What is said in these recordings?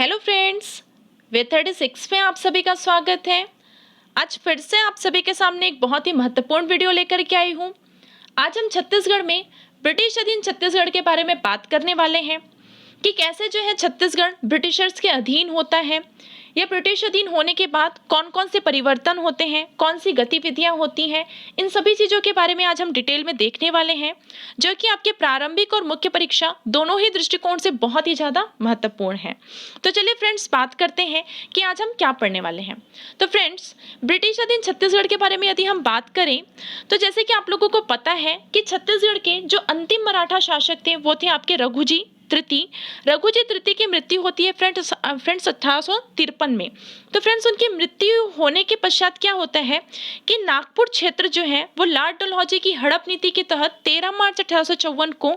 Hello friends, वे 36 में आप सभी का स्वागत है। आज फिर से आप सभी के सामने एक बहुत ही महत्वपूर्ण वीडियो लेकर के आई हूँ। आज हम छत्तीसगढ़ में ब्रिटिश अधीन छत्तीसगढ़ के बारे में बात करने वाले हैं कि कैसे जो है छत्तीसगढ़ ब्रिटिशर्स के अधीन होता है या ब्रिटिश अधीन होने के बाद कौन कौन से परिवर्तन होते हैं, कौन सी गतिविधियां होती हैं। इन सभी चीज़ों के बारे में आज हम डिटेल में देखने वाले हैं, जो कि आपके प्रारंभिक और मुख्य परीक्षा दोनों ही दृष्टिकोण से बहुत ही ज़्यादा महत्वपूर्ण है। तो चलिए फ्रेंड्स, बात करते हैं कि आज हम क्या पढ़ने वाले हैं। तो फ्रेंड्स, ब्रिटिश अधीन छत्तीसगढ़ के बारे में यदि हम बात करें तो जैसे कि आप लोगों को पता है कि छत्तीसगढ़ के जो अंतिम मराठा शासक थे वो थे आपके रघुजी तृतीय की मृत्यु होती है फ्रेंड्स 1853 में। तो फ्रेंड्स, उनकी मृत्यु होने के पश्चात क्या होता है कि नागपुर क्षेत्र जो है वो लॉर्ड डलहौजी की हड़प नीति के तहत 13 मार्च 1854 को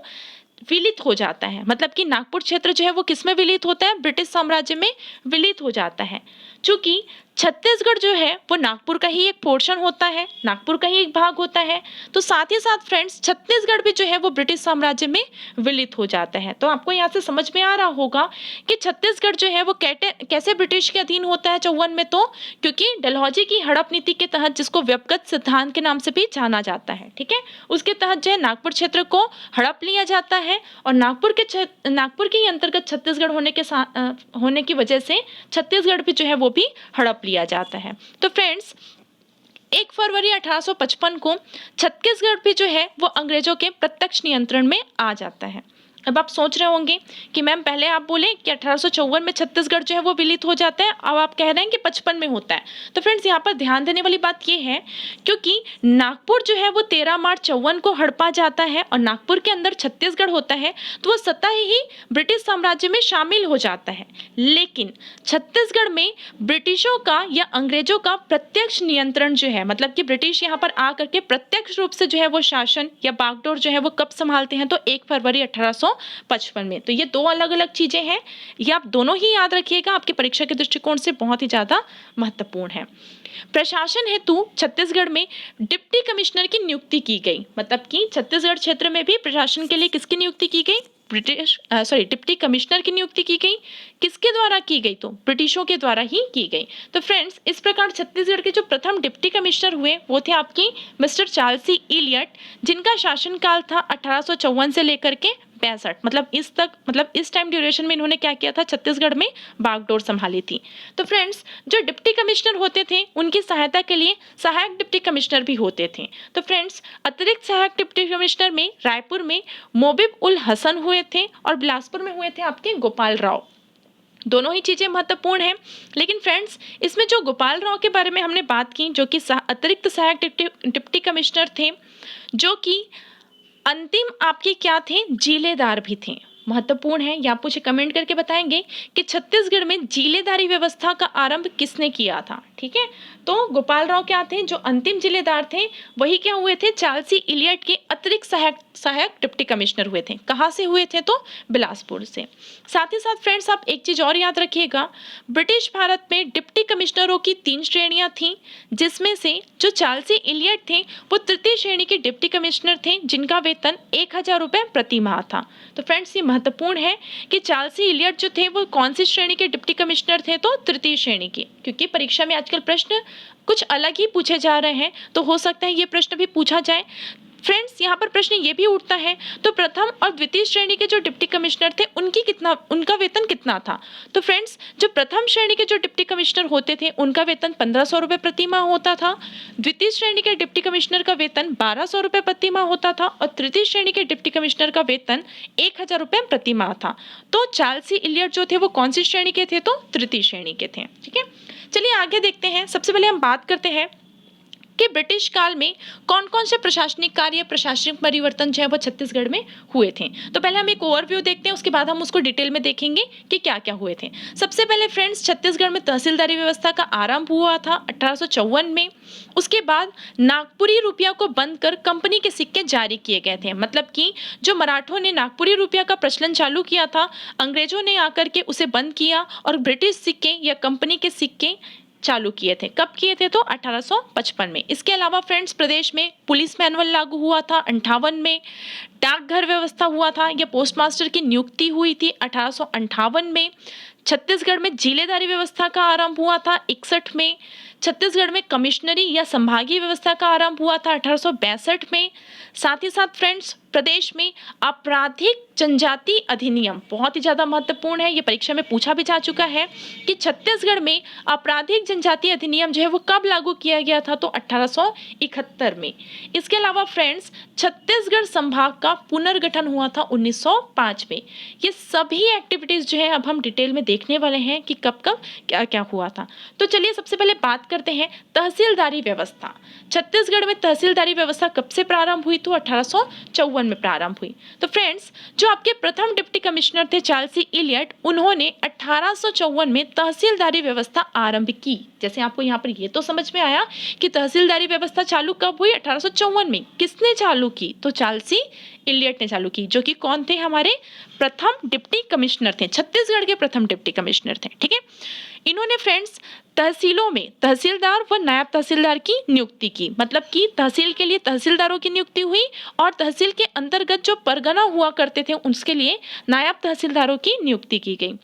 विलित हो जाता है। मतलब कि नागपुर क्षेत्र जो है वो किस में विलित होता है? ब्रिटिश साम्राज्य में विलित हो जाता है। चूंकि छत्तीसगढ़ जो है वो नागपुर का ही एक पोर्शन होता है, नागपुर का ही एक भाग होता है, तो साथ ही साथ फ्रेंड्स छत्तीसगढ़ भी जो है वो ब्रिटिश साम्राज्य में विलित हो जाता है। तो आपको यहाँ से समझ में आ रहा होगा कि छत्तीसगढ़ जो है वो कैसे ब्रिटिश के अधीन होता है 54 में। तो क्योंकि डलहौजी की हड़प नीति के तहत, जिसको व्यपगत सिद्धांत के नाम से भी जाना जाता है, ठीक है, उसके तहत जो है नागपुर क्षेत्र को हड़प लिया जाता है और नागपुर के ही अंतर्गत छत्तीसगढ़ होने की वजह से छत्तीसगढ़ भी जो है वो भी हड़प लिया जाता है। तो फ्रेंड्स, 1 फरवरी 1855 को छत्तीसगढ़ भी जो है वो अंग्रेजों के प्रत्यक्ष नियंत्रण में आ जाता है। अब आप सोच रहे होंगे कि मैम पहले आप बोले कि 1854 में छत्तीसगढ़ जो है वो विलित हो जाता है, अब आप कह रहे हैं कि 55 में होता है। तो फ्रेंड्स, यहाँ पर ध्यान देने वाली बात ये है क्योंकि नागपुर जो है वो 13 मार्च 54 को हड़पा जाता है और नागपुर के अंदर छत्तीसगढ़ होता है, तो वो स्वतः ही ब्रिटिश साम्राज्य में शामिल हो जाता है। लेकिन छत्तीसगढ़ में ब्रिटिशों का या अंग्रेजों का प्रत्यक्ष नियंत्रण जो है, मतलब कि ब्रिटिश यहाँ पर आकर के प्रत्यक्ष रूप से जो है वो शासन या बागडोर जो है वो कब संभालते हैं? तो 1 फरवरी 1855 में। तो ये दो अलग अलग चीजें हैं, ये आप दोनों ही याद रखिएगा, आपकी परीक्षा के दृष्टिकोण से बहुत ही ज्यादा महत्वपूर्ण है। प्रशासन हेतु छत्तीसगढ़ में डिप्टी कमिश्नर की नियुक्ति की गई। मतलब कि छत्तीसगढ़ क्षेत्र में भी प्रशासन के लिए किसकी नियुक्ति की गई? डिप्टी कमिश्नर की नियुक्ति की गई। किसके द्वारा की गई? तो ब्रिटिशों के द्वारा ही की गई। तो फ्रेंड्स, इस प्रकार छत्तीसगढ़ के जो प्रथम डिप्टी कमिश्नर हुए वो थे आपकी मिस्टर चार्ल्स सी इलियट, जिनका शासनकाल था 1854 से लेकर के 65। मतलब इस टाइम ड्यूरेशन में इन्होंने क्या किया था? छत्तीसगढ़ में बागडोर संभाली थी। तो फ्रेंड्स, जो डिप्टी कमिश्नर होते थे उनकी सहायता के लिए सहायक डिप्टी कमिश्नर भी होते थे। तो फ्रेंड्स, अतिरिक्त सहायक डिप्टी कमिश्नर में रायपुर में मोबिब उल हसन हुए थे और बिलासपुर में हुए थे आपके गोपाल राव। दोनों ही चीजें महत्वपूर्ण हैं। लेकिन फ्रेंड्स, इसमें जो गोपाल राव के बारे में हमने बात की, जो कि अतिरिक्त सहायक डिप्टी कमिश्नर थे, जो कि अंतिम आपके क्या थे? जिलेदार भी थे। महत्वपूर्ण है, या आप मुझे कमेंट करके बताएंगे कि छत्तीसगढ़ में जिलेदारी व्यवस्था का आरंभ किसने किया था। ठीक है, तो गोपाल राव क्या थे? जो अंतिम जिलेदार थे वही क्या हुए थे? चार्ल्स सी इलियट के अतिरिक्त सहायक डिप्टी कमिश्नर हुए थे। कहाँ से हुए थे? तो बिलासपुर से। साथ ही साथ फ्रेंड्स, आप एक चीज और याद रखिएगा, ब्रिटिश भारत में डिप्टी कमिश्नरों की 3 श्रेणियां थी, जिसमें से जो चार्ल्स सी इलियट थे वो तृतीय श्रेणी के डिप्टी कमिश्नर थे, जिनका वेतन 1000 रुपये प्रति माह था। तो फ्रेंड्स, ये महत्वपूर्ण है कि चार्ल्स सी इलियट जो थे वो कौन सी श्रेणी के डिप्टी कमिश्नर थे? तो तृतीय श्रेणी के। क्योंकि परीक्षा में आजकल प्रश्न कुछ अलग ही पूछे जा रहे हैं, तो हो सकता है ये प्रश्न भी पूछा जाए। फ्रेंड्स, यहाँ पर प्रश्न ये भी उठता है, तो प्रथम और द्वितीय श्रेणी के जो डिप्टी कमिश्नर थे उनका वेतन कितना था? तो फ्रेंड्स, जो प्रथम श्रेणी के जो डिप्टी कमिश्नर होते थे उनका वेतन 1500 रुपये प्रति माह होता था। द्वितीय श्रेणी के डिप्टी कमिश्नर का वेतन 1200 रुपये प्रति माह होता था और तृतीय श्रेणी के डिप्टी कमिश्नर का वेतन 1000 रुपये प्रति माह था। तो चार्ल्स सी इलियट जो थे वो कौन सी श्रेणी के थे? तो तृतीय श्रेणी के थे। ठीक है, चलिए आगे देखते हैं। सबसे पहले हम बात करते हैं कि ब्रिटिश काल में कौन कौन से प्रशासनिक कार्य, प्रशासनिक परिवर्तन जो है वो छत्तीसगढ़ में हुए थे। तो पहले हम एक ओवरव्यू देखते हैं, उसके बाद हम उसको डिटेल में देखेंगे कि क्या क्या हुए थे। सबसे पहले फ्रेंड्स, छत्तीसगढ़ में तहसीलदारी व्यवस्था का आरंभ हुआ था 1854 में। उसके बाद नागपुरी रुपया को बंद कर कंपनी के सिक्के जारी किए गए थे। मतलब कि जो मराठों ने नागपुरी रुपया का प्रचलन चालू किया था, अंग्रेजों ने आकर के उसे बंद किया और ब्रिटिश सिक्के या कंपनी के सिक्के चालू किए थे। कब किए थे? तो 1855 में। इसके अलावा फ्रेंड्स, प्रदेश में पुलिस मैनुअल लागू हुआ था 58 में। डाकघर व्यवस्था हुआ था या पोस्टमास्टर की नियुक्ति हुई थी 1858 में। छत्तीसगढ़ में जिलेदारी व्यवस्था का आरंभ हुआ था 61 में। छत्तीसगढ़ में कमिश्नरी या संभागीय व्यवस्था का आरंभ हुआ था 1862 में। साथ ही साथ फ्रेंड्स, प्रदेश में आपराधिक जनजाति अधिनियम बहुत ही ज्यादा महत्वपूर्ण है, ये परीक्षा में पूछा भी जा चुका है कि छत्तीसगढ़ में आपराधिक जनजाति अधिनियम जो है वो कब लागू किया गया था, तो 1871 में। इसके अलावा फ्रेंड्स, छत्तीसगढ़ संभाग का पुनर्गठन हुआ था 1905 में। ये सभी एक्टिविटीज जो है अब हम डिटेल में देखने वाले हैं कि कब कब क्या क्या हुआ था। तो चलिए सबसे पहले बात करते हैं तहसीलदारी व्यवस्था। छत्तीसगढ़ में तहसीलदारी व्यवस्था कब से प्रारंभ हुई, तो 1854 में प्रारंभ हुई। तो फ्रेंड्स, जो आपके प्रथम डिप्टी कमिश्नर थे चार्ल्स सी इलियट, उन्होंने 1854 में तहसीलदारी व्यवस्था आरंभ की। जैसे आपको यहाँ पर ये तो समझ में आया कि तहसीलदारी व्यवस्था चालू कब हुई, 1854 में। किसने चालू की, तो चार्ल्स सी इलियट ने चालू की, जो कि कौन थे, हमारे प्रथम डिप्टी कमिश्नर थे, छत्तीसगढ़ के प्रथम डिप्टी कमिश्नर थे। ठीक है, इन्होंने फ्रेंड्स तहसीलों में तहसीलदार व नायब तहसीलदार की नियुक्ति की, मतलब कि तहसील के लिए तहसीलदारों की नियुक्ति हुई और तहसील के अंतर्गत जो परगना हुआ करते थे उसके लिए नायब तहसीलदारों की नियुक्ति की गई।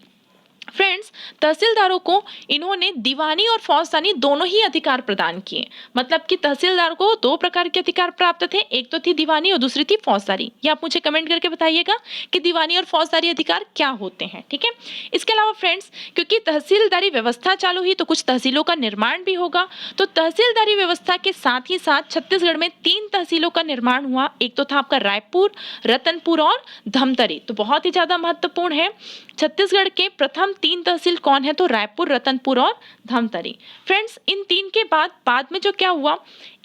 फ्रेंड्स, तहसीलदारों को इन्होंने दीवानी और फौजदारी दोनों ही अधिकार प्रदान किए, मतलब कि तहसीलदार को दो प्रकार के अधिकार प्राप्त थे, एक तो थी दीवानी और दूसरी थी फौजदारी। ये आप मुझे कमेंट करके बताइएगा कि दीवानी और फौजदारी अधिकार क्या होते हैं। ठीक है, इसके अलावा फ्रेंड्स, क्योंकि तहसीलदारी व्यवस्था चालू हुई तो कुछ तहसीलों का निर्माण भी होगा, तो तहसीलदारी व्यवस्था के साथ ही साथ छत्तीसगढ़ में 3 तहसीलों का निर्माण हुआ। एक तो था आपका रायपुर, रतनपुर और धमतरी। तो बहुत ही ज्यादा महत्वपूर्ण है। छत्तीसगढ़ के प्रथम 3 तहसील कौन है, तो रायपुर, रतनपुर और धमतरी। फ्रेंड्स, इन 3 के बाद में जो क्या हुआ,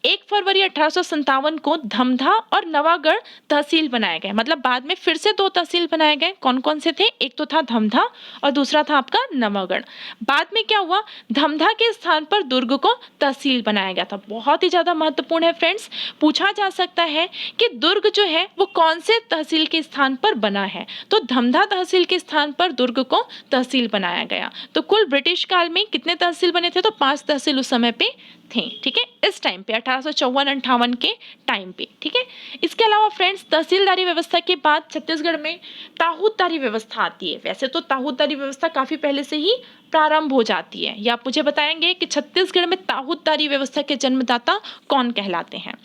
1 फरवरी 1857 को धमधा और नवागढ़ तहसील बनाए गए, मतलब बाद में फिर से 2 तहसील बनाए गए। कौन कौन से थे, एक तो था धमधा और दूसरा था आपका नवागढ़। बाद में क्या हुआ, धमधा के स्थान पर दुर्ग को तहसील बनाया गया था। बहुत ही ज्यादा महत्वपूर्ण है फ्रेंड्स, पूछा जा सकता है कि दुर्ग जो है वो कौन से तहसील के स्थान पर बना है, तो धमधा तहसील के स्थान पर दुर्ग को तहसील बनाया गया। तो कुल ब्रिटिश काल में कितने तहसील बने थे, तो 5 तहसील उस समय पे थे। ठीक है, इस टाइम पे 1854-58 के टाइम पे। ठीक है, इसके अलावा फ्रेंड्स, तहसीलदारी व्यवस्था के बाद छत्तीसगढ़ में ताहूतदारी व्यवस्था आती है। वैसे तो ताहूतदारी व्यवस्था काफी पहले से ही प्रारंभ हो जाती है। या आप मुझे बताएंगे कि छत्तीसगढ़ में ताहूतदारी व्यवस्था के जन्मदाता कौन कहलाते हैं।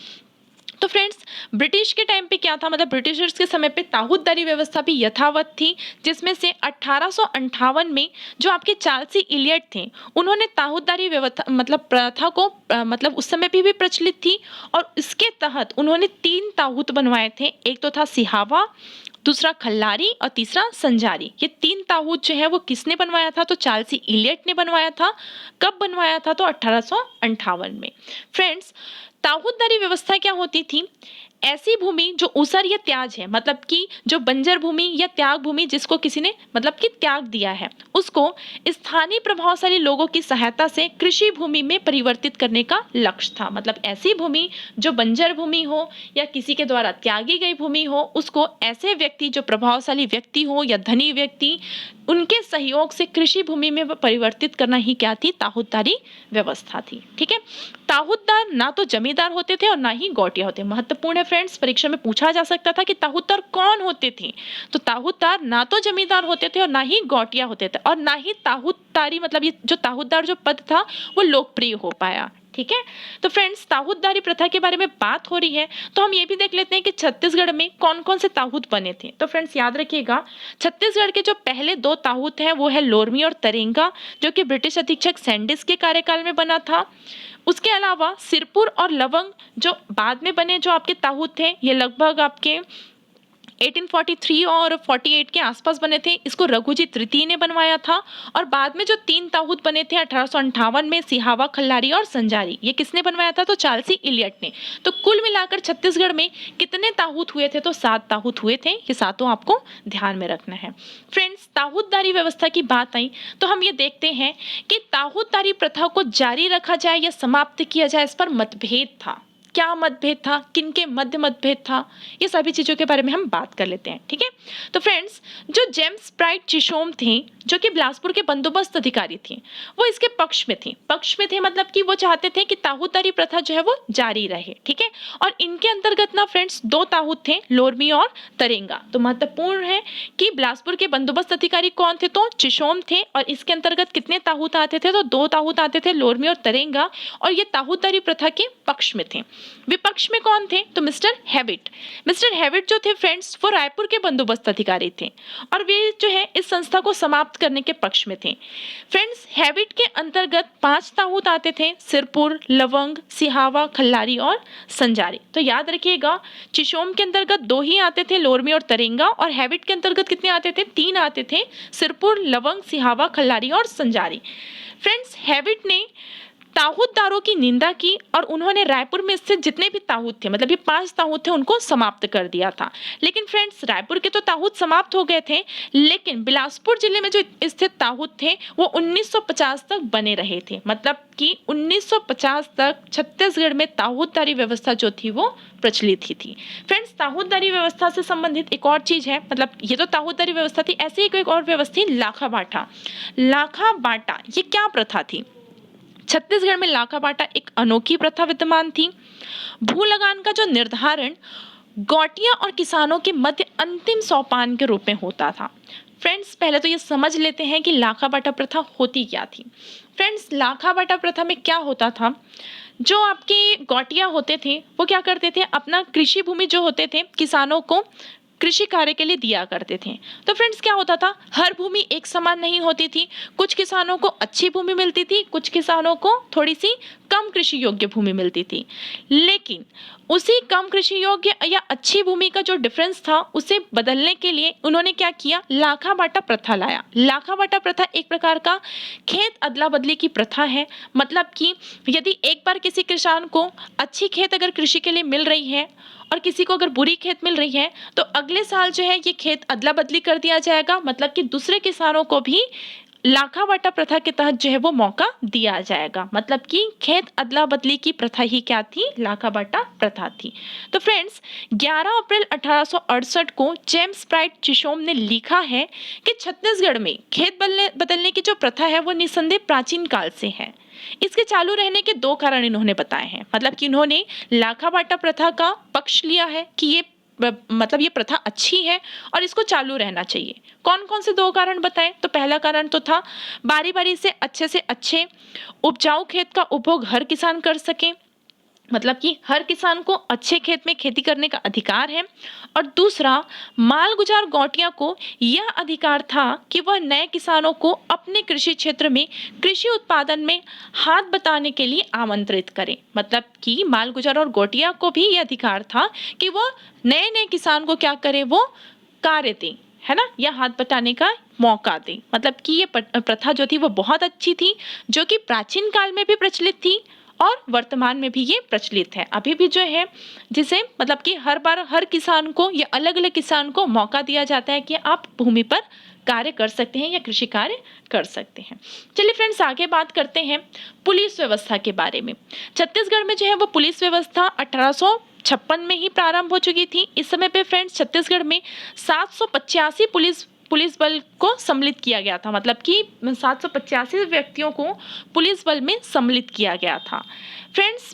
तो फ्रेंड्स, ब्रिटिश के टाइम पे क्या था, मतलब ब्रिटिशर्स के समय पे ताहूतदारी व्यवस्था भी यथावत थी, जिसमें से 1858 में जो आपके चार्ल्स सी इलियट थे, उन्होंने ताहूतदारी व्यवस्था मतलब प्रथा को मतलब उस समय भी प्रचलित थी और इसके तहत उन्होंने 3 ताहूत बनवाए थे। एक तो था सिहावा, दूसरा खल्लारी और तीसरा संजारी। ये 3 ताहूत जो है वो किसने बनवाया था, तो चार्ल्स सी इलियट ने बनवाया था। कब बनवाया था, तो 1858 में। फ्रेंड्स, ताहूतदारी व्यवस्था क्या होती थी, ऐसी भूमि जो ऊसर या त्याज है, मतलब कि जो बंजर भूमि या त्याग भूमि जिसको किसी ने मतलब कि त्याग दिया है, उसको स्थानीय प्रभावशाली लोगों की सहायता से कृषि भूमि में परिवर्तित करने का लक्ष्य था। मतलब ऐसी भूमि जो बंजर भूमि हो या किसी के द्वारा त्यागी गई भूमि हो, उसको ऐसे व्यक्ति जो प्रभावशाली व्यक्ति हो या धनी व्यक्ति, उनके सहयोग से कृषि भूमि में परिवर्तित करना ही क्या थी, ताहूतदारी व्यवस्था थी। ठीक है, ताहूतदार ना तो जमींदार होते थे और ना ही गौटिया होते। महत्वपूर्ण है फ्रेंड्स, परीक्षा में पूछा जा सकता था कि ताहूतदार कौन होते थे, तो ताहूतदार ना तो जमींदार होते थे और ना ही गौटिया होते थे और ना ही ताहूतदारी मतलब ये जो ताहूतदार जो पद था वो लोकप्रिय हो पाया। ठीक है, तो फ्रेंड्स, ताहूतदारी प्रथा के बारे में बात हो रही है तो हम ये भी देख लेते हैं कि छत्तीसगढ़ में कौन कौन से ताहूत बने थे। तो फ्रेंड्स, याद रखिएगा, छत्तीसगढ़ के जो पहले 2 ताहूत हैं वो है लोरमी और तरेंगा, जो कि ब्रिटिश अधीक्षक सैंडिस के कार्यकाल में बना था। उसके अलावा सिरपुर और लवंग जो बाद में बने जो आपके ताहूत थे, ये लगभग आपके 1843 और 48 के आसपास बने थे। इसको रघुजी तृतीय ने बनवाया था। और बाद में जो 3 ताहूत बने थे 1858 में, सिहावा, खल्लारी और संजारी, ये किसने बनवाया था, तो चार्ल्स सी इलियट ने। तो कुल मिलाकर छत्तीसगढ़ में कितने ताहूत हुए थे, तो 7 ताहूत हुए थे। ये सातों आपको ध्यान में रखना है। फ्रेंड्स, ताहूतदारी व्यवस्था की बात आई तो हम ये देखते हैं कि ताहूतदारी प्रथा को जारी रखा जाए या समाप्त किया जाए, इस पर मतभेद था। क्या मतभेद था, किनके मध्य मतभेद था, ये सभी चीज़ों के बारे में हम बात कर लेते हैं। ठीक है, तो फ्रेंड्स जो जेम्स प्राइड चिशोम थे जो कि बिलासपुर के बंदोबस्त अधिकारी थे, वो इसके पक्ष में थे मतलब कि वो चाहते थे कि ताहूतदारी प्रथा जो है वो जारी रहे। ठीक है, और इनके अंतर्गत ना फ्रेंड्स 2 ताहूत थे, लोरमी और तरेंगा। तो महत्वपूर्ण है कि बिलासपुर के बंदोबस्त अधिकारी कौन थे, तो चिशोम थे, और इसके अंतर्गत कितने ताहूत आते थे, तो 2 ताहूत आते थे, लोरमी और तरेंगा, और ये ताहूतदारी प्रथा के पक्ष में थे। विपक्ष में कौन थे, तो मिस्टर हैविट जो थे फ्रेंड्स वो रायपुर के बंदोबस्त अधिकारी थे, और वे जो है इस संस्था को समाप्त करने के पक्ष में थे। फ्रेंड्स हैविट के अंतर्गत 5 ताहूत आते थे, सिरपुर, लवंग, सिहावा, खल्लारी और संजारी। तो याद रखिएगा, चिशोम के अंतर्गत 2 ही आते थे, लोरमी और तरेंगा, और हैविट के अंतर्गत कितने आते थे, 3 आते थे, सिरपुर, लवंग, सिहावा, खल्लारी और संजारी। फ्रेंड्स हैविट ने ताहूतदारों की निंदा की और उन्होंने रायपुर में स्थित जितने भी ताहूत थे, मतलब ये 5 ताहूत थे, उनको समाप्त कर दिया था। लेकिन फ्रेंड्स रायपुर के तो ताहूत समाप्त हो गए थे, लेकिन बिलासपुर जिले में जो स्थित ताहूत थे वो 1950 तक बने रहे थे। मतलब कि 1950 तक छत्तीसगढ़ में ताहूतदारी व्यवस्था जो थी वो प्रचलित ही थी। फ्रेंड्स ताहूतदारी व्यवस्था से संबंधित एक और चीज है, मतलब ये तो ताहूतदारी व्यवस्था थी, ऐसे ही एक और व्यवस्था थी, लाखा बाटा। ये क्या प्रथा थी, छत्तीसगढ़ में लाखा बाटा एक अनोखी प्रथा विद्यमान थी। भू लगान का जो निर्धारण गौटिया और किसानों के मध्य अंतिम सोपान के रूप में होता था। फ्रेंड्स पहले तो ये समझ लेते हैं कि लाखा बाटा प्रथा होती क्या थी। फ्रेंड्स लाखा बाटा प्रथा में क्या होता था, जो आपके गौटिया होते थे वो क्या करते थे, अपना कृषि भूमि जो होते थे किसानों को कृषि कार्य के लिए दिया करते थे। तो फ्रेंड्स क्या होता था, हर भूमि एक समान नहीं होती थी, कुछ किसानों को अच्छी भूमि मिलती थी, कुछ किसानों को थोड़ी सी कम कृषि योग्य भूमि मिलती थी। लेकिन उसी कम कृषि योग्य या अच्छी भूमि का जो डिफरेंस था उसे बदलने के लिए उन्होंने क्या किया, लाखा बाटा प्रथा लाया। लाखा बाटा प्रथा एक प्रकार का खेत अदला बदली की प्रथा है। मतलब कि यदि एक बार किसी किसान को अच्छी खेत अगर कृषि के लिए मिल रही है और किसी को अगर बुरी खेत मिल रही है, तो अगले साल जो है ये खेत अदला बदली कर दिया जाएगा। मतलब कि दूसरे किसानों को भी लाखा बाटा प्रथा के तहत जो है वो मौका दिया जाएगा। मतलब कि खेत अदला बदली की प्रथा ही क्या थी, लाखा बाटा प्रथा थी। तो फ्रेंड्स 11 अप्रैल 1868 को जेम्स प्राइड चिशोम ने लिखा है कि छत्तीसगढ़ में खेत बदलने की जो प्रथा है वो निसंदेह प्राचीन काल से है। इसके चालू रहने के 2 कारण इन्होंने बताए हैं। मतलब कि इन्होंने लाखा बाटा प्रथा का पक्ष लिया है कि ये मतलब ये प्रथा अच्छी है और इसको चालू रहना चाहिए। कौन कौन से 2 कारण बताएं, तो पहला कारण तो था बारी बारी से अच्छे उपजाऊ खेत का उपभोग हर किसान कर सके। मतलब कि हर किसान को अच्छे खेत में खेती करने का अधिकार है। और दूसरा, मालगुजार गौटिया को यह अधिकार था कि वह नए किसानों को अपने कृषि क्षेत्र में कृषि उत्पादन में हाथ बटाने के लिए आमंत्रित करें। मतलब कि मालगुजार और गौटिया को भी यह अधिकार था कि वह नए किसान को क्या करे, वो कार्य दें, है ना, या हाथ बटाने का मौका दें। मतलब कि ये प्रथा जो थी वो बहुत अच्छी थी, जो कि प्राचीन काल में भी प्रचलित थी और वर्तमान में भी ये प्रचलित है। अभी भी जो है जिसे मतलब कि हर बार हर किसान को या अलग अलग किसान को मौका दिया जाता है कि आप भूमि पर कार्य कर सकते हैं या कृषि कार्य कर सकते हैं। चलिए फ्रेंड्स आगे बात करते हैं पुलिस व्यवस्था के बारे में। छत्तीसगढ़ में जो है वो पुलिस व्यवस्था 1856 में ही प्रारंभ हो चुकी थी। इस समय पे फ्रेंड्स छत्तीसगढ़ में 785 पुलिस बल को सम्मिलित किया गया था। मतलब कि 785 व्यक्तियों को पुलिस बल में सम्मिलित किया गया था। फ्रेंड्स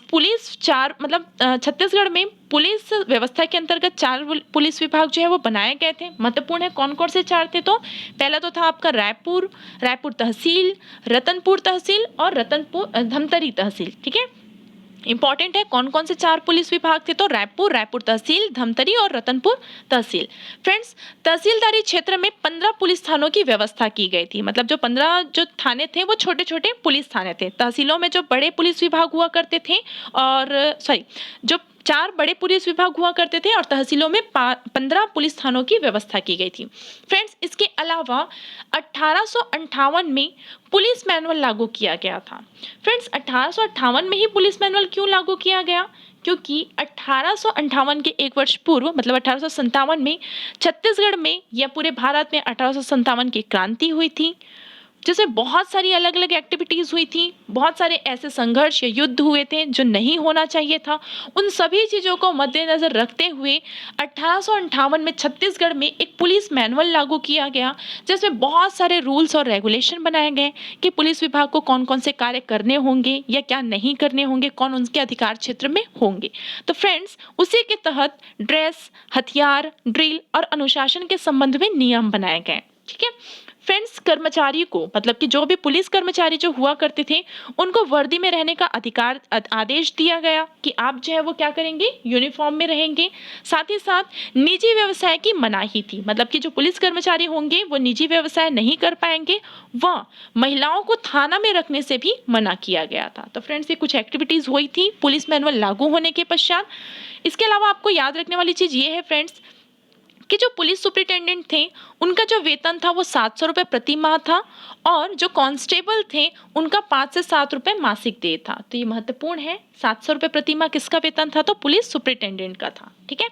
छत्तीसगढ़ में पुलिस व्यवस्था के अंतर्गत 4 पुलिस विभाग जो है वो बनाए गए थे। महत्वपूर्ण है कौन कौन से 4 थे, तो पहला तो था आपका रायपुर तहसील, रतनपुर तहसील और धमतरी तहसील। ठीक है, इंपॉर्टेंट है कौन कौन से 4 पुलिस विभाग थे, तो रायपुर तहसील, धमतरी और रतनपुर तहसील। फ्रेंड्स तहसीलदारी क्षेत्र में 15 पुलिस थानों की व्यवस्था की गई थी। मतलब जो 15 जो थाने थे वो छोटे छोटे पुलिस थाने थे। तहसीलों में जो बड़े पुलिस विभाग हुआ करते थे जो 4 बड़े पुलिस विभाग हुआ करते थे और तहसीलों में 15 पुलिस थानों की व्यवस्था की गई थी। फ्रेंड्स इसके अलावा 1858 में पुलिस मैनुअल लागू किया गया था। फ्रेंड्स 1858 में ही पुलिस मैनुअल क्यों लागू किया गया, क्योंकि 1858 के 1 वर्ष पूर्व मतलब 1857 में छत्तीसगढ़ में या पूरे भारत में 1857 की क्रांति हुई थी। जिसमें बहुत सारी अलग अलग एक्टिविटीज़ हुई थी, बहुत सारे ऐसे संघर्ष या युद्ध हुए थे जो नहीं होना चाहिए था। उन सभी चीज़ों को मद्देनज़र रखते हुए 1858 में छत्तीसगढ़ में एक पुलिस मैनुअल लागू किया गया, जिसमें बहुत सारे रूल्स और रेगुलेशन बनाए गए कि पुलिस विभाग को कौन कौन से कार्य करने होंगे या क्या नहीं करने होंगे, कौन उनके अधिकार क्षेत्र में होंगे। तो फ्रेंड्स, उसी के तहत ड्रेस, हथियार, ड्रिल और अनुशासन के संबंध में नियम बनाए गए। ठीक है फ्रेंड्स, कर्मचारी को मतलब कि जो भी पुलिस कर्मचारी जो हुआ करते थे, उनको वर्दी में रहने का अधिकार आदेश दिया गया कि आप जो है वो क्या करेंगे, यूनिफॉर्म में रहेंगे। साथ ही साथ निजी व्यवसाय की मनाही थी, मतलब कि जो पुलिस कर्मचारी होंगे वो निजी व्यवसाय नहीं कर पाएंगे। वह महिलाओं को थाना में रखने से भी मना किया गया था। तो फ्रेंड्स, ये कुछ एक्टिविटीज हुई थी पुलिस मैनुअल लागू होने के पश्चात। इसके अलावा आपको याद रखने वाली चीज ये है फ्रेंड्स कि जो पुलिस सुपरिटेंडेंट थे उनका जो वेतन था वो 700 रुपये प्रति माह था, और जो कांस्टेबल थे उनका 5 से 7 रुपये मासिक देय था। तो ये महत्वपूर्ण है, 700 रुपये प्रति माह किसका वेतन था, तो पुलिस सुपरिटेंडेंट का था। ठीक है,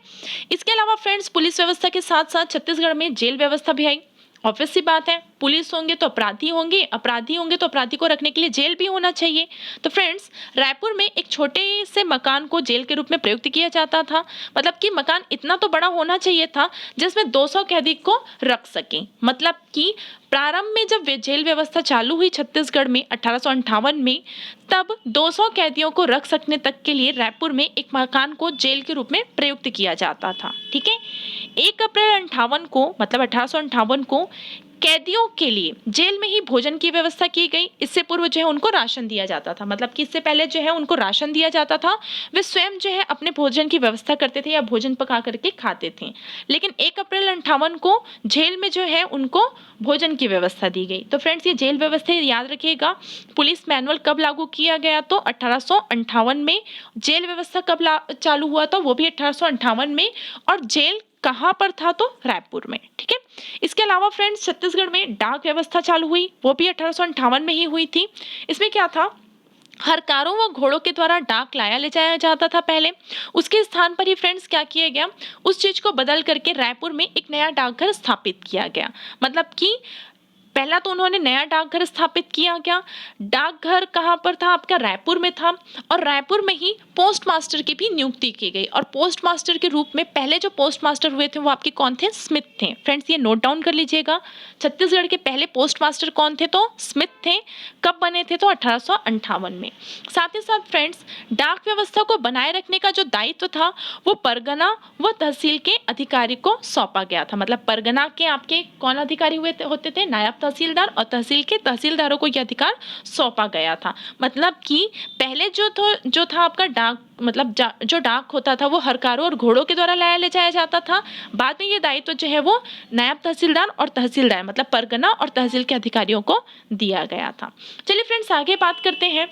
इसके अलावा फ्रेंड्स, पुलिस व्यवस्था के साथ साथ छत्तीसगढ़ में जेल व्यवस्था भी आई। ऑब्वियस सी बात है, पुलिस होंगे तो अपराधी होंगे, अपराधी होंगे तो अपराधी को रखने के लिए जेल भी होना चाहिए। तो फ्रेंड्स, रायपुर में एक छोटे से मकान को जेल के रूप में प्रयुक्त किया जाता था। मतलब कि मकान इतना तो बड़ा होना चाहिए था जिसमें 200 कैदी को रख सकें। मतलब कि प्रारंभ में जब जेल व्यवस्था चालू हुई छत्तीसगढ़ में 1858 में, तब 200 कैदियों को रख सकने तक के लिए रायपुर में एक मकान को जेल के रूप में प्रयुक्त किया जाता था। ठीक है, 1 अप्रैल 58 को मतलब 1858 को कैदियों के लिए जेल में ही भोजन की व्यवस्था की गई। इससे पूर्व जो है उनको राशन दिया जाता था, मतलब कि इससे पहले जो है उनको राशन दिया जाता था, वे स्वयं जो है अपने भोजन की व्यवस्था करते थे या भोजन पका करके खाते थे। लेकिन 1 अप्रैल 58 को जेल में जो है उनको भोजन की व्यवस्था दी गई। तो फ्रेंड्स, ये जेल व्यवस्था याद रखिएगा। पुलिस मैनुअल कब लागू किया गया, तो 1858 में। जेल व्यवस्था कब चालू हुआ, तो वो भी 1858 में। और जेल कहाँ पर था, तो रायपुर में। ठीक है, इसके अलावा फ्रेंड्स, छत्तीसगढ़ में डाक व्यवस्था चालू हुई, वो भी 1858 में ही हुई थी। इसमें क्या था, हरकारों व घोड़ों के द्वारा डाक लाया ले जाया जाता था पहले। उसके स्थान पर ही फ्रेंड्स क्या किया गया, उस चीज को बदल करके रायपुर में एक नया डाकघर स्थापित किया गया। मतलब कि पहला तो उन्होंने नया डाकघर स्थापित किया गया। डाकघर कहाँ पर था, आपका रायपुर में था। और रायपुर में ही पोस्ट मास्टर की भी नियुक्ति की गई। और पोस्ट मास्टर के रूप में पहले जो पोस्ट मास्टर हुए थे वो आपके कौन थे, स्मिथ थे। फ्रेंड्स, ये नोट डाउन कर लीजिएगा, छत्तीसगढ़ के पहले पोस्ट मास्टर कौन थे, तो स्मिथ थे। कब बने थे, तो 1858 में। साथ ही साथ फ्रेंड्स, डाक व्यवस्था को बनाए रखने का जो दायित्व था वो परगना व तहसील के अधिकारी को सौंपा गया था। मतलब परगना के आपके कौन अधिकारी होते थे, नायब तहसीलदार, और तहसील के तहसीलदारों को यह अधिकार सौंपा गया था। मतलब कि पहले जो था आपका डाक, मतलब जो डाक होता था वो हरकारों और घोड़ों के द्वारा लाया ले जाया जाता था। बाद में ये दायित्व जो है वो नायब तहसीलदार और तहसीलदार मतलब परगना और तहसील के अधिकारियों को दिया गया था। चलिए फ्रेंड्स, आगे बात करते हैं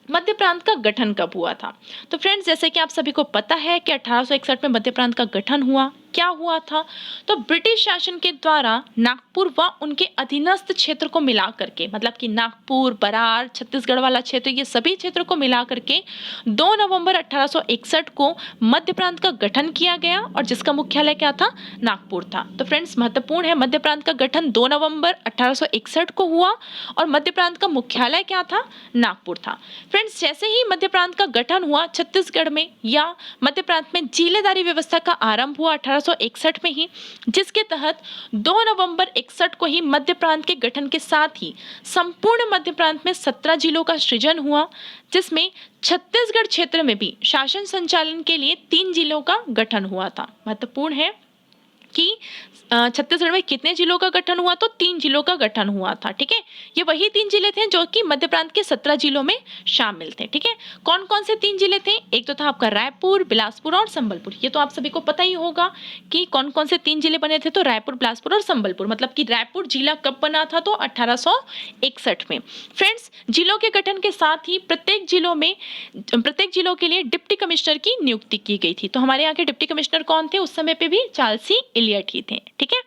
मध्य प्रांत का गठन कब हुआ था। तो फ्रेंड्स, जैसे कि आप सभी को पता है कि 1861 में मध्य प्रांत का गठन हुआ। क्या हुआ था, तो ब्रिटिश शासन के द्वारा नागपुर व उनके अधीनस्थ क्षेत्र को मिला करके, मतलब कि नागपुर, बरार, छत्तीसगढ़ वाला क्षेत्र, ये सभी क्षेत्र को मिला करके 2 नवंबर 1861 को मध्य प्रांत का गठन किया गया, और जिसका मुख्यालय क्या था, नागपुर था। तो फ्रेंड्स, महत्वपूर्ण है, मध्य प्रांत का गठन 2 नवंबर 1861 को हुआ और मध्य प्रांत का मुख्यालय क्या था, नागपुर था। फ्रेंड्स, जैसे ही मध्य प्रांत का गठन हुआ छत्तीसगढ़ में या मध्य प्रांत में जिलेदारी व्यवस्था का आरंभ हुआ 1861 में ही, जिसके तहत 2 नवंबर 61 को ही मध्य प्रांत के गठन के साथ ही संपूर्ण मध्य प्रांत में 17 जिलों का सृजन हुआ, जिसमें छत्तीसगढ़ क्षेत्र में भी शासन संचालन के लिए 3 जिलों का गठन हुआ था। महत्वपूर्ण है कि छत्तीसगढ़ में कितने जिलों का गठन हुआ, तो 3 जिलों का गठन हुआ था। ठीक है, ये वही 3 जिले थे जो कि मध्य प्रांत के 17 जिलों में शामिल थे। ठीक है, कौन कौन से 3 जिले थे, एक तो था आपका रायपुर, बिलासपुर और संबलपुर। ये तो आप सभी को पता ही होगा कि कौन कौन से 3 जिले बने थे, तो रायपुर, बिलासपुर और संबलपुर। मतलब कि रायपुर जिला कब बना था, तो 1861 में। फ्रेंड्स, जिलों के गठन के साथ ही प्रत्येक जिलों के लिए डिप्टी कमिश्नर की नियुक्ति की गई थी। तो हमारे यहाँ के डिप्टी कमिश्नर कौन थे, उस समय पे भी चार्ल्स सी इलियट ही थे। ठीक है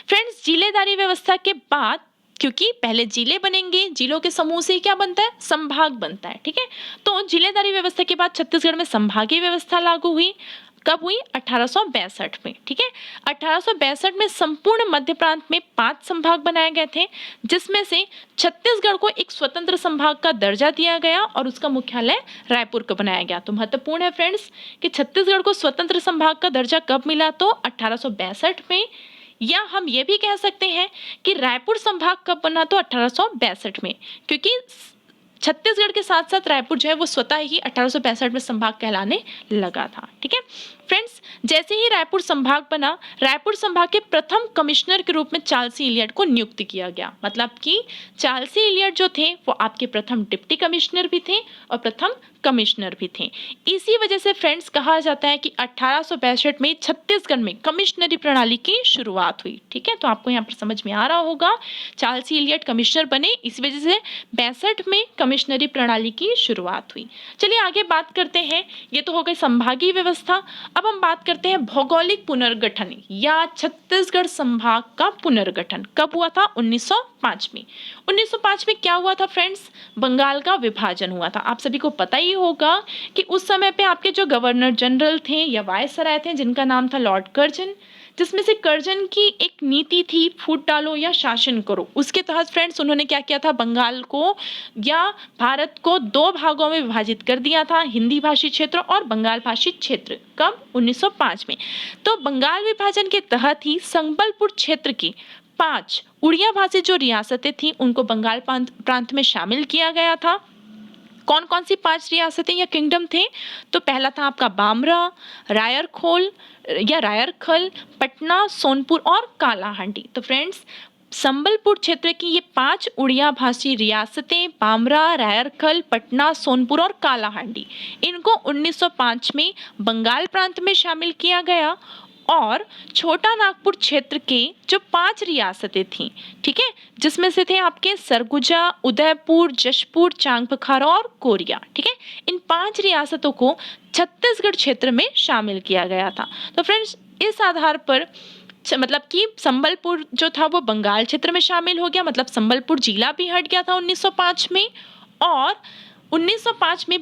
फ्रेंड्स, जिलेदारी व्यवस्था के बाद, क्योंकि पहले जिले बनेंगे, जिलों के समूह से क्या बनता है, संभाग बनता है। ठीक है, तो जिलेदारी व्यवस्था के बाद छत्तीसगढ़ में संभागीय व्यवस्था लागू हुई। कब हुई? 1862 में। ठीक है, 1862 में संपूर्ण मध्य प्रांत में 5 संभाग बनाए गए थे, जिसमें से छत्तीसगढ़ को एक स्वतंत्र संभाग का दर्जा दिया गया और उसका मुख्यालय रायपुर को बनाया गया। तो महत्वपूर्ण है फ्रेंड्स कि छत्तीसगढ़ को स्वतंत्र संभाग का दर्जा कब मिला? तो 1862 में। या हम ये भी कह सकते हैं कि रायपुर संभाग कब बना? तो 1862 में, क्योंकि छत्तीसगढ़ के साथ साथ रायपुर जो है वो स्वतः ही 1865 में संभाग कहलाने लगा था। ठीक है फ्रेंड्स, जैसे ही रायपुर संभाग बना, रायपुर संभाग के प्रथम कमिश्नर के रूप में चार्ल्सी इलियट को नियुक्त किया गया। मतलब कि चार्ल्सी इलियट जो थे वो आपके प्रथम डिप्टी कमिश्नर भी थे और प्रथम कमिश्नर भी थे। इसी वजह से फ्रेंड्स कहा जाता है कि 1862 में छत्तीसगढ़ में कमिश्नरी प्रणाली की शुरुआत हुई। ठीक है, तो आपको यहाँ पर समझ में आ रहा होगा, चार्ल्सी इलियट कमिश्नर बने, इस वजह से 62 में कमिश्नरी प्रणाली की शुरुआत हुई। चलिए आगे बात करते हैं। ये तो हो गई संभागीय व्यवस्था। अब हम बात करते हैं भौगोलिक पुनर्गठन या छत्तीसगढ़ संभाग का पुनर्गठन कब हुआ था? 1905 में। 1905 में क्या हुआ था फ्रेंड्स? बंगाल का विभाजन हुआ था। आप सभी को पता ही होगा कि उस समय पे आपके जो गवर्नर जनरल थे या वायसराय थे, जिनका नाम था लॉर्ड कर्जन, जिसमें से कर्जन की एक नीति थी फूट डालो या शासन करो। उसके तहत फ्रेंड्स उन्होंने क्या किया था? बंगाल को या भारत को 2 भागों में विभाजित कर दिया था, हिंदी भाषी क्षेत्र और बंगाल भाषी क्षेत्र। कब? 1905 में। तो बंगाल विभाजन के तहत ही संबलपुर क्षेत्र की 5 उड़िया भाषी जो रियासतें थी उनको बंगाल प्रांत में शामिल किया गया था। कौन कौन सी 5 रियासतें या किंगडम थे? तो पहला था आपका बामरा, रायरखोल या रायरखल, पटना, सोनपुर और कालाहांडी। तो फ्रेंड्स संबलपुर क्षेत्र की ये 5 उड़िया भाषी रियासतें बामरा, रायरखल, पटना, सोनपुर और कालाहांडी, इनको 1905 में बंगाल प्रांत में शामिल किया गया। और छोटा नागपुर क्षेत्र के जो 5 रियासतें थीं, ठीक है, जिसमें से थे आपके सरगुजा, उदयपुर, जशपुर, चांगपखारा और कोरिया। ठीक है, इन 5 रियासतों को छत्तीसगढ़ क्षेत्र में शामिल किया गया था। तो फ्रेंड्स इस आधार पर मतलब कि संबलपुर जो था वो बंगाल क्षेत्र में शामिल हो गया, मतलब संबलपुर जिला भी हट गया था 1905 में। और 1905 में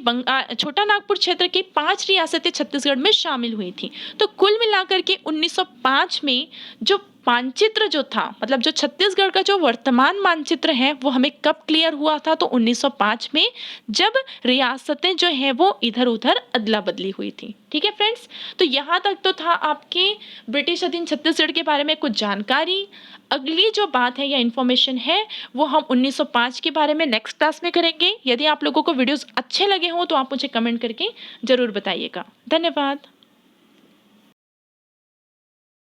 छोटा नागपुर क्षेत्र की 5 रियासतें छत्तीसगढ़ में शामिल हुई थी। तो कुल मिलाकर के 1905 में जो मानचित्र जो था, मतलब जो छत्तीसगढ़ का जो वर्तमान मानचित्र है वो हमें कब क्लियर हुआ था? तो 1905 में, जब रियासतें जो हैं वो इधर उधर अदला बदली हुई थी। ठीक है फ्रेंड्स, तो यहाँ तक तो था आपके ब्रिटिश अधीन छत्तीसगढ़ के बारे में कुछ जानकारी। अगली जो बात है या इन्फॉर्मेशन है वो हम 1905 के बारे में नेक्स्ट क्लास में करेंगे। यदि आप लोगों को वीडियोस अच्छे लगे हों तो आप मुझे कमेंट करके जरूर बताइएगा। धन्यवाद।